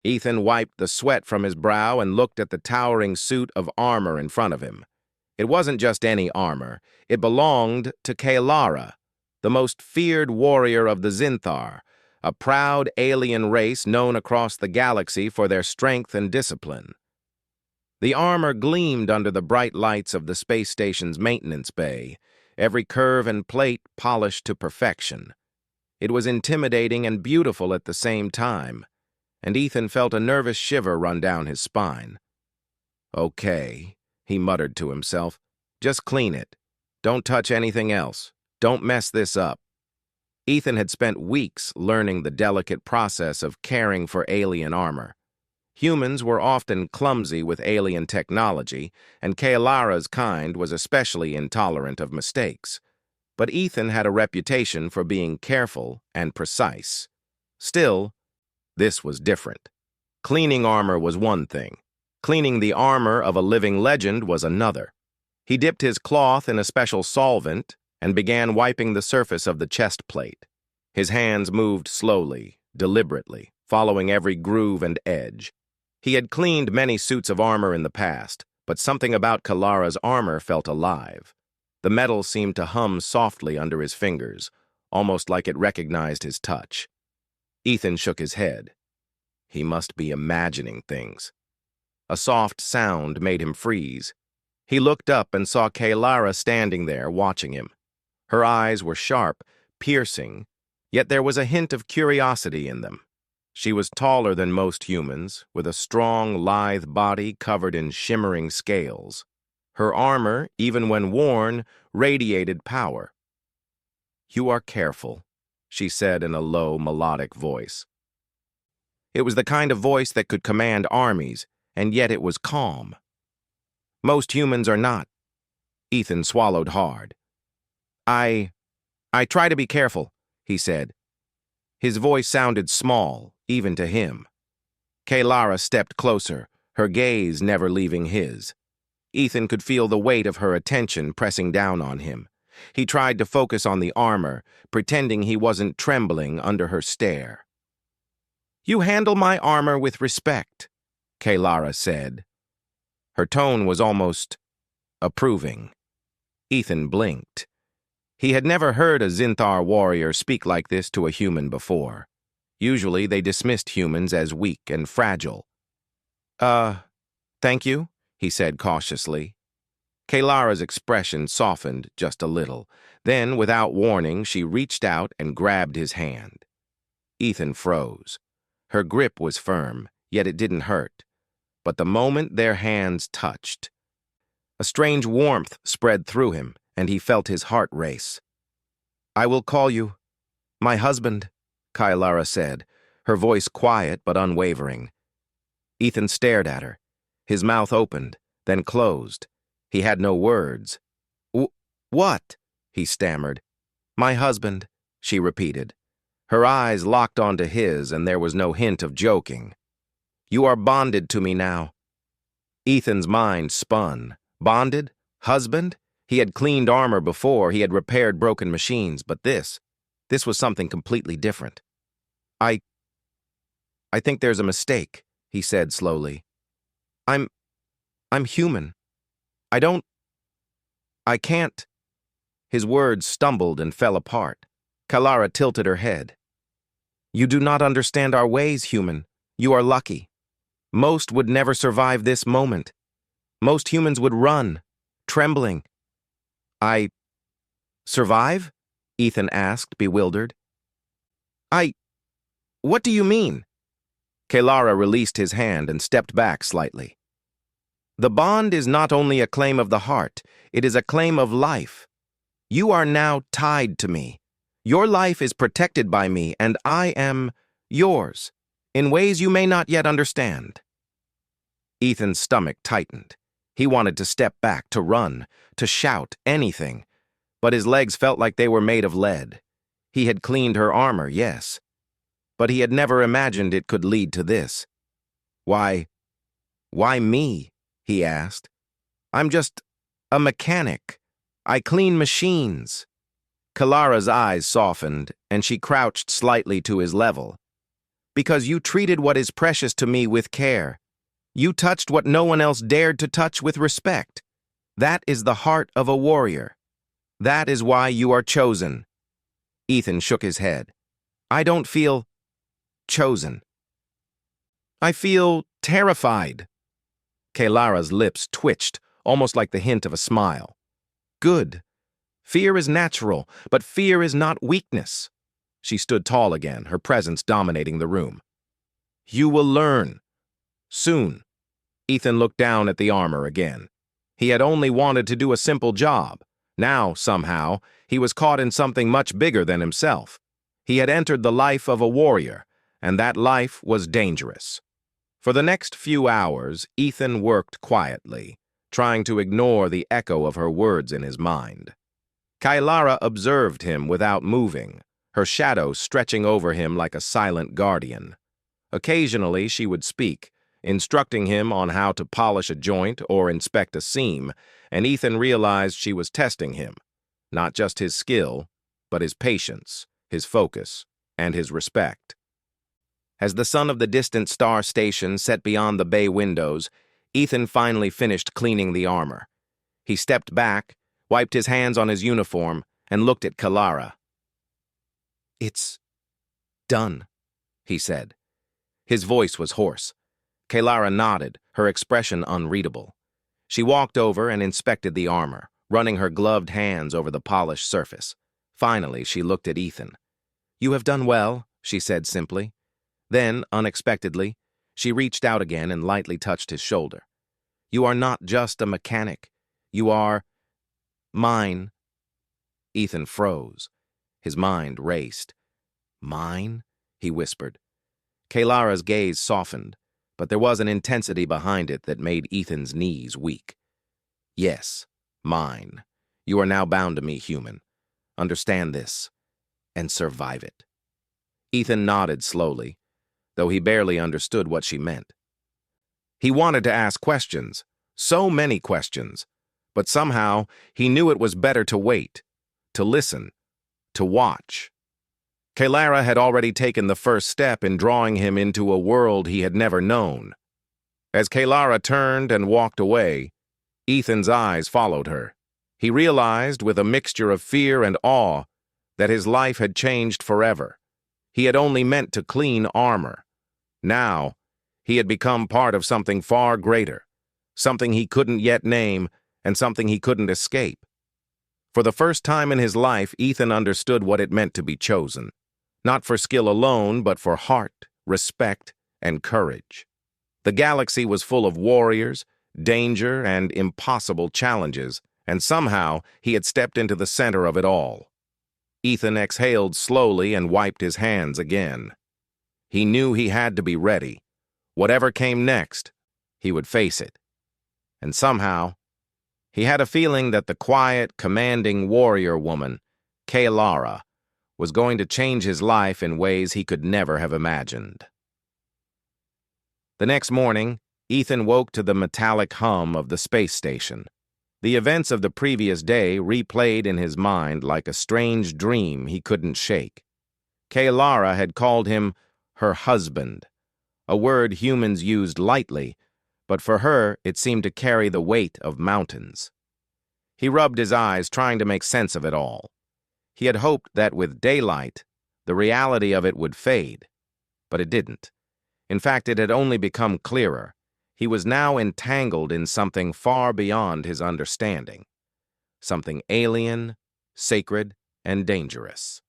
Ethan wiped the sweat from his brow and looked at the towering suit of armor in front of him. It wasn't just any armor. It belonged to Kaelara, the most feared warrior of the Zinthar, a proud alien race known across the galaxy for their strength and discipline. The armor gleamed under the bright lights of the space station's maintenance bay, every curve and plate polished to perfection. It was intimidating and beautiful at the same time, and Ethan felt a nervous shiver run down his spine. "Okay," he muttered to himself. "Just clean it. Don't touch anything else. Don't mess this up." Ethan had spent weeks learning the delicate process of caring for alien armor. Humans were often clumsy with alien technology, and Kaelara's kind was especially intolerant of mistakes. But Ethan had a reputation for being careful and precise. Still, this was different. Cleaning armor was one thing. Cleaning the armor of a living legend was another. He dipped his cloth in a special solvent and began wiping the surface of the chest plate. His hands moved slowly, deliberately, following every groove and edge. He had cleaned many suits of armor in the past, but something about Kaelara's armor felt alive. The metal seemed to hum softly under his fingers, almost like it recognized his touch. Ethan shook his head. He must be imagining things. A soft sound made him freeze. He looked up and saw Kaelara standing there, watching him. Her eyes were sharp, piercing, yet there was a hint of curiosity in them. She was taller than most humans, with a strong, lithe body covered in shimmering scales. Her armor, even when worn, radiated power. "You are careful," she said in a low, melodic voice. It was the kind of voice that could command armies, and yet it was calm. Most humans are not. Ethan swallowed hard. I try to be careful," he said. His voice sounded small, even to him. Kaelara stepped closer, her gaze never leaving his. Ethan could feel the weight of her attention pressing down on him. He tried to focus on the armor, pretending he wasn't trembling under her stare. "You handle my armor with respect," Kaelara said. Her tone was almost approving. Ethan blinked. He had never heard a Zinthar warrior speak like this to a human before. Usually they dismissed humans as weak and fragile. Thank you," he said cautiously. Kaelara's expression softened just a little. Then, without warning, she reached out and grabbed his hand. Ethan froze. Her grip was firm, yet it didn't hurt. But the moment their hands touched, a strange warmth spread through him, and he felt his heart race. "I will call you my husband," Kaelara said, her voice quiet but unwavering. Ethan stared at her. His mouth opened, then closed. He had no words. What?" he stammered. "My husband," she repeated. Her eyes locked onto his, and there was no hint of joking. "You are bonded to me now." Ethan's mind spun. Bonded? Husband? He had cleaned armor before, he had repaired broken machines, but this was something completely different. I think there's a mistake," he said slowly. I'm human. I can't." His words stumbled and fell apart. Kaelara tilted her head. "You do not understand our ways, human. You are lucky. Most would never survive this moment. Most humans would run, trembling." "I survive?" Ethan asked, bewildered. What do you mean?" Kaelara released his hand and stepped back slightly. "The bond is not only a claim of the heart, it is a claim of life. You are now tied to me. Your life is protected by me, and I am yours, in ways you may not yet understand." Ethan's stomach tightened. He wanted to step back, to run, to shout, anything. But his legs felt like they were made of lead. He had cleaned her armor, yes. But he had never imagined it could lead to this. Why me?" he asked. "I'm just a mechanic. I clean machines." Kaelara's eyes softened, and she crouched slightly to his level. Because you treated what is precious to me with care. You touched what no one else dared to touch with respect. That is the heart of a warrior. That is why you are chosen." Ethan shook his head. "I don't feel chosen. I feel terrified." Kaelara's lips twitched, almost like the hint of a smile. "Good. Fear is natural, but fear is not weakness." She stood tall again, her presence dominating the room. "You will learn. Soon." Ethan looked down at the armor again. He had only wanted to do a simple job. Now, somehow, he was caught in something much bigger than himself. He had entered the life of a warrior, and that life was dangerous. For the next few hours, Ethan worked quietly, trying to ignore the echo of her words in his mind. Kaelara observed him without moving, her shadow stretching over him like a silent guardian. Occasionally, she would speak, instructing him on how to polish a joint or inspect a seam, and Ethan realized she was testing him, not just his skill, but his patience, his focus, and his respect. As the sun of the distant star station set beyond the bay windows, Ethan finally finished cleaning the armor. He stepped back, wiped his hands on his uniform, and looked at Kaelara. "It's done," he said. His voice was hoarse. Kaelara nodded, her expression unreadable. She walked over and inspected the armor, running her gloved hands over the polished surface. Finally, she looked at Ethan. "You have done well," she said simply. Then, unexpectedly, she reached out again and lightly touched his shoulder. "You are not just a mechanic. You are mine." Ethan froze. His mind raced. "Mine?" he whispered. Kaelara's gaze softened, but there was an intensity behind it that made Ethan's knees weak. "Yes, mine. You are now bound to me, human. Understand this, and survive it." Ethan nodded slowly, though he barely understood what she meant. He wanted to ask questions, so many questions, but somehow he knew it was better to wait, to listen, to watch. Kaelara had already taken the first step in drawing him into a world he had never known. As Kaelara turned and walked away, Ethan's eyes followed her. He realized, with a mixture of fear and awe, that his life had changed forever. He had only meant to clean armor. Now, he had become part of something far greater, something he couldn't yet name, and something he couldn't escape. For the first time in his life, Ethan understood what it meant to be chosen. Not for skill alone, but for heart, respect, and courage. The galaxy was full of warriors, danger, and impossible challenges, and somehow he had stepped into the center of it all. Ethan exhaled slowly and wiped his hands again. He knew he had to be ready. Whatever came next, he would face it. And somehow, he had a feeling that the quiet, commanding warrior woman, Kaelara, was going to change his life in ways he could never have imagined. The next morning, Ethan woke to the metallic hum of the space station. The events of the previous day replayed in his mind like a strange dream he couldn't shake. Kaelara had called him her husband, a word humans used lightly, but for her it seemed to carry the weight of mountains. He rubbed his eyes, trying to make sense of it all. He had hoped that with daylight, the reality of it would fade, but it didn't. In fact, it had only become clearer. He was now entangled in something far beyond his understanding, something alien, sacred, and dangerous.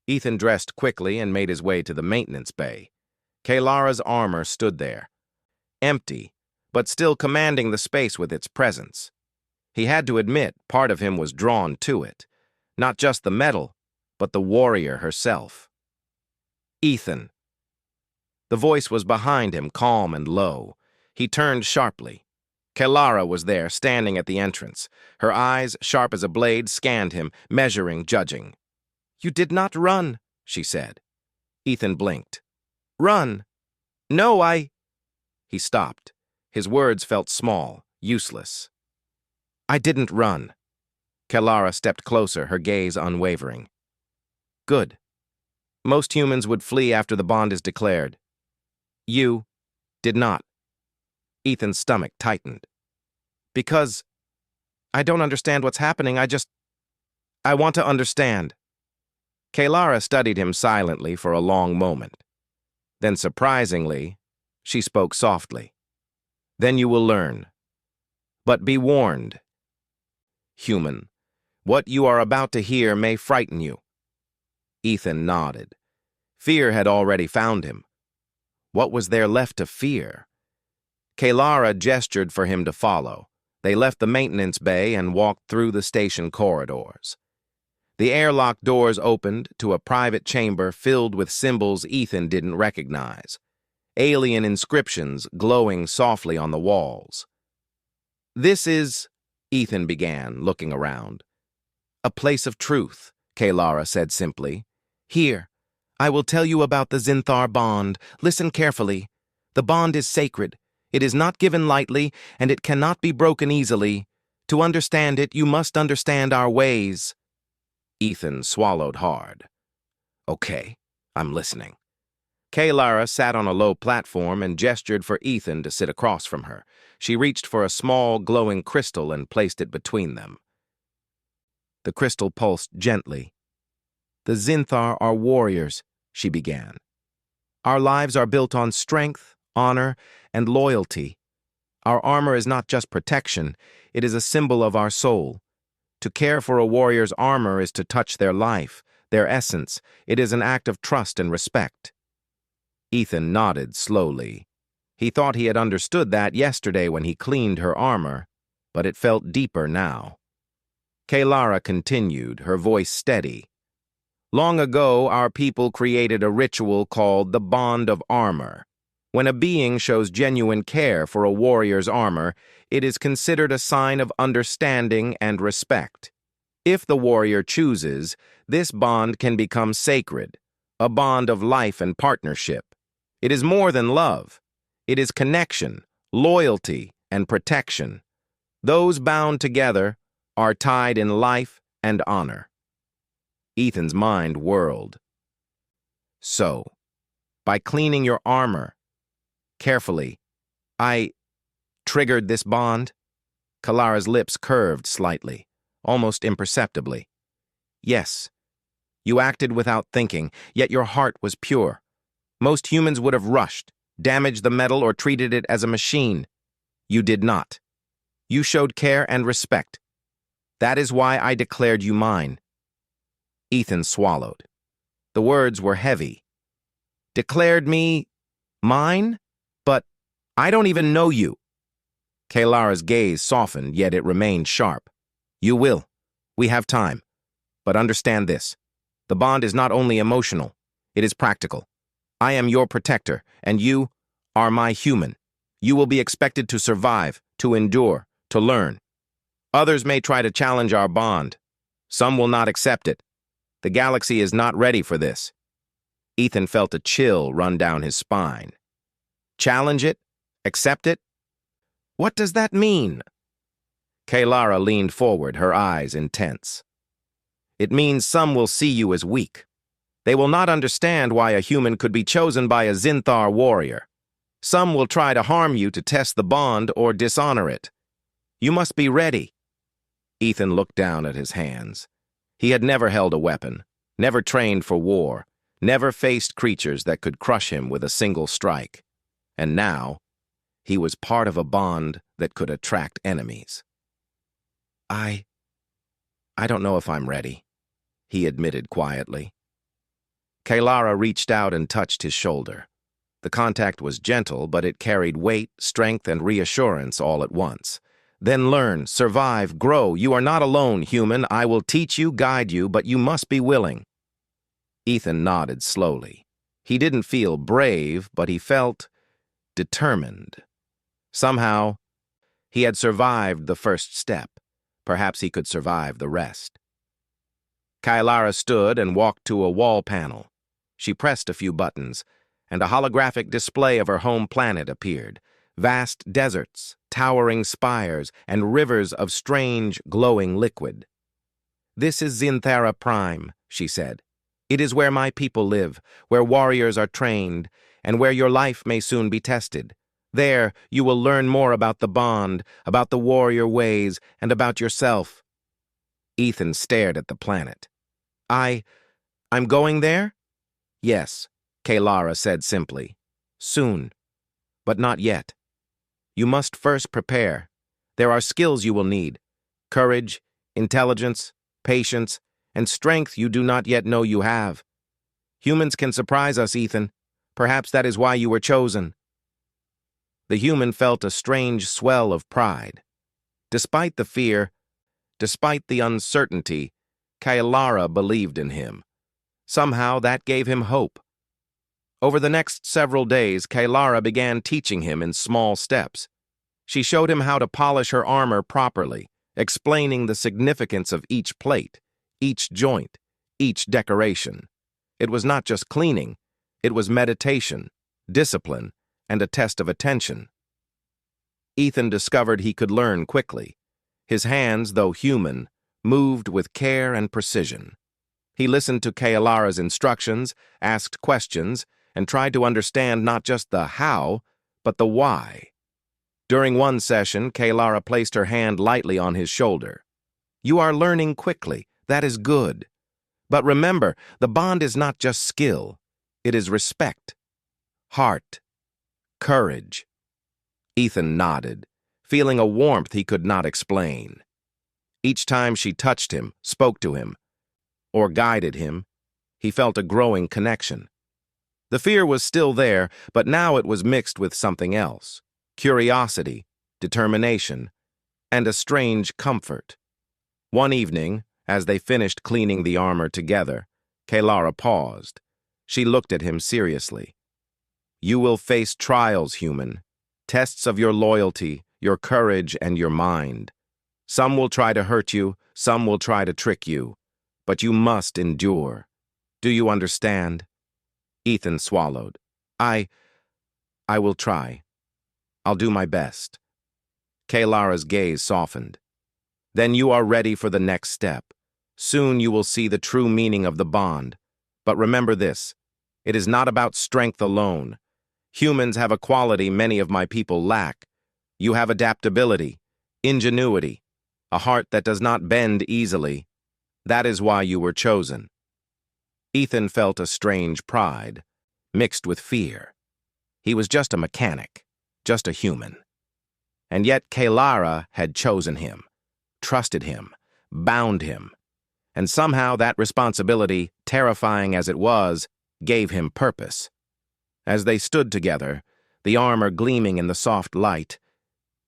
Ethan dressed quickly and made his way to the maintenance bay. Kaelara's armor stood there, empty, but still commanding the space with its presence. He had to admit part of him was drawn to it, not just the metal, but the warrior herself. "Ethan." The voice was behind him, calm and low. He turned sharply. Kaelara was there, standing at the entrance. Her eyes, sharp as a blade, scanned him, measuring, judging. "You did not run," she said. Ethan blinked. "Run? No, I—" He stopped. His words felt small, useless. "I didn't run." Kaelara stepped closer, her gaze unwavering. "Good." Most humans would flee after the bond is declared. You did not. Ethan's stomach tightened. Because I don't understand what's happening. I want to understand. Kalara studied him silently for a long moment. Then, surprisingly, she spoke softly. Then you will learn. But be warned. Human, what you are about to hear may frighten you. Ethan nodded. Fear had already found him. What was there left to fear? Kalara gestured for him to follow. They left the maintenance bay and walked through the station corridors. The airlock doors opened to a private chamber filled with symbols Ethan didn't recognize. Alien inscriptions glowing softly on the walls. This is, Ethan began, looking around. A place of truth, Kalara said simply. Here, I will tell you about the Zinthar bond. Listen carefully. The bond is sacred. It is not given lightly, and it cannot be broken easily. To understand it, you must understand our ways. Ethan swallowed hard. Okay, I'm listening. Kalara sat on a low platform and gestured for Ethan to sit across from her. She reached for a small, glowing crystal and placed it between them. The crystal pulsed gently. The Zinthar are warriors, she began. Our lives are built on strength, honor, and loyalty. Our armor is not just protection, it is a symbol of our soul. To care for a warrior's armor is to touch their life, their essence. It is an act of trust and respect. Ethan nodded slowly. He thought he had understood that yesterday when he cleaned her armor, but it felt deeper now. Kalara continued, her voice steady. Long ago, our people created a ritual called the Bond of Armor. When a being shows genuine care for a warrior's armor, it is considered a sign of understanding and respect. If the warrior chooses, this bond can become sacred, a bond of life and partnership. It is more than love. It is connection, loyalty, and protection. Those bound together are tied in life and honor. Ethan's mind whirled. So, by cleaning your armor carefully, I triggered this bond? Kalara's lips curved slightly, almost imperceptibly. Yes, you acted without thinking, yet your heart was pure. Most humans would have rushed, damaged the metal, or treated it as a machine. You did not. You showed care and respect. That is why I declared you mine. Ethan swallowed. The words were heavy. Declared me mine? But I don't even know you. Kalara's gaze softened, yet it remained sharp. You will. We have time. But understand this. The bond is not only emotional, it is practical. I am your protector, and you are my human. You will be expected to survive, to endure, to learn. Others may try to challenge our bond. Some will not accept it. The galaxy is not ready for this. Ethan felt a chill run down his spine. Challenge it? Accept it? What does that mean? Kalara leaned forward, her eyes intense. It means some will see you as weak. They will not understand why a human could be chosen by a Zinthar warrior. Some will try to harm you to test the bond or dishonor it. You must be ready. Ethan looked down at his hands. He had never held a weapon, never trained for war, never faced creatures that could crush him with a single strike. And now, he was part of a bond that could attract enemies. I don't know if I'm ready, he admitted quietly. Kalara reached out and touched his shoulder. The contact was gentle, but it carried weight, strength, and reassurance all at once. Then learn, survive, grow. You are not alone, human. I will teach you, guide you, but you must be willing. Ethan nodded slowly. He didn't feel brave, but he felt determined. Somehow, he had survived the first step. Perhaps he could survive the rest. Kalara stood and walked to a wall panel. She pressed a few buttons, and a holographic display of her home planet appeared. Vast deserts, towering spires, and rivers of strange, glowing liquid. This is Zinthara Prime, she said. It is where my people live, where warriors are trained, and where your life may soon be tested. There, you will learn more about the bond, about the warrior ways, and about yourself." Ethan stared at the planet. I'm going there?" "Yes," Kalara said simply. "Soon. But not yet. You must first prepare. There are skills you will need. Courage, intelligence, patience, and strength you do not yet know you have. Humans can surprise us, Ethan. Perhaps that is why you were chosen." The human felt a strange swell of pride. Despite the fear, despite the uncertainty, Kalara believed in him. Somehow that gave him hope. Over the next several days, Kalara began teaching him in small steps. She showed him how to polish her armor properly, explaining the significance of each plate, each joint, each decoration. It was not just cleaning, it was meditation, discipline, and a test of attention. Ethan discovered he could learn quickly. His hands, though human, moved with care and precision. He listened to Kalara's instructions, asked questions, and tried to understand not just the how, but the why. During one session, Kalara placed her hand lightly on his shoulder. "You are learning quickly. That is good. But remember, the bond is not just skill. It is respect, heart, courage." Ethan nodded, feeling a warmth he could not explain. Each time she touched him, spoke to him, or guided him, he felt a growing connection. The fear was still there, but now it was mixed with something else: curiosity, determination, and a strange comfort. One evening, as they finished cleaning the armor together, Kalara paused. She looked at him seriously. "You will face trials, human. Tests of your loyalty, your courage, and your mind. Some will try to hurt you, some will try to trick you. But you must endure. Do you understand?" Ethan swallowed. I will try. I'll do my best." Kalara's gaze softened. "Then you are ready for the next step. Soon you will see the true meaning of the bond. But remember this, it is not about strength alone. Humans have a quality many of my people lack. You have adaptability, ingenuity, a heart that does not bend easily. That is why you were chosen." Ethan felt a strange pride, mixed with fear. He was just a mechanic, just a human. And yet Kalara had chosen him, trusted him, bound him. And somehow that responsibility, terrifying as it was, gave him purpose. As they stood together, the armor gleaming in the soft light,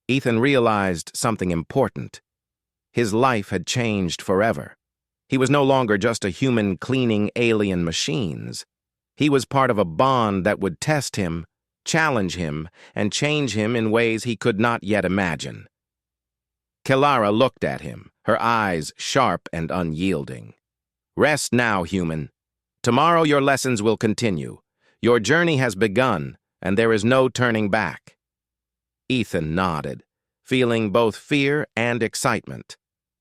Ethan realized something important. His life had changed forever. He was no longer just a human cleaning alien machines. He was part of a bond that would test him, challenge him, and change him in ways he could not yet imagine. Kalara looked at him, her eyes sharp and unyielding. "Rest now, human. Tomorrow your lessons will continue. Your journey has begun, and there is no turning back." Ethan nodded, feeling both fear and excitement.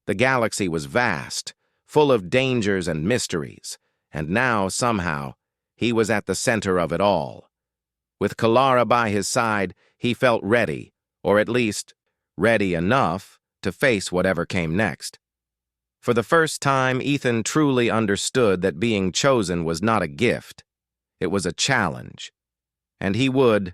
The galaxy was vast, full of dangers and mysteries, and now, somehow, he was at the center of it all. With Kalara by his side, he felt ready, or at least ready enough to face whatever came next. For the first time, Ethan truly understood that being chosen was not a gift. It was a challenge, and he would,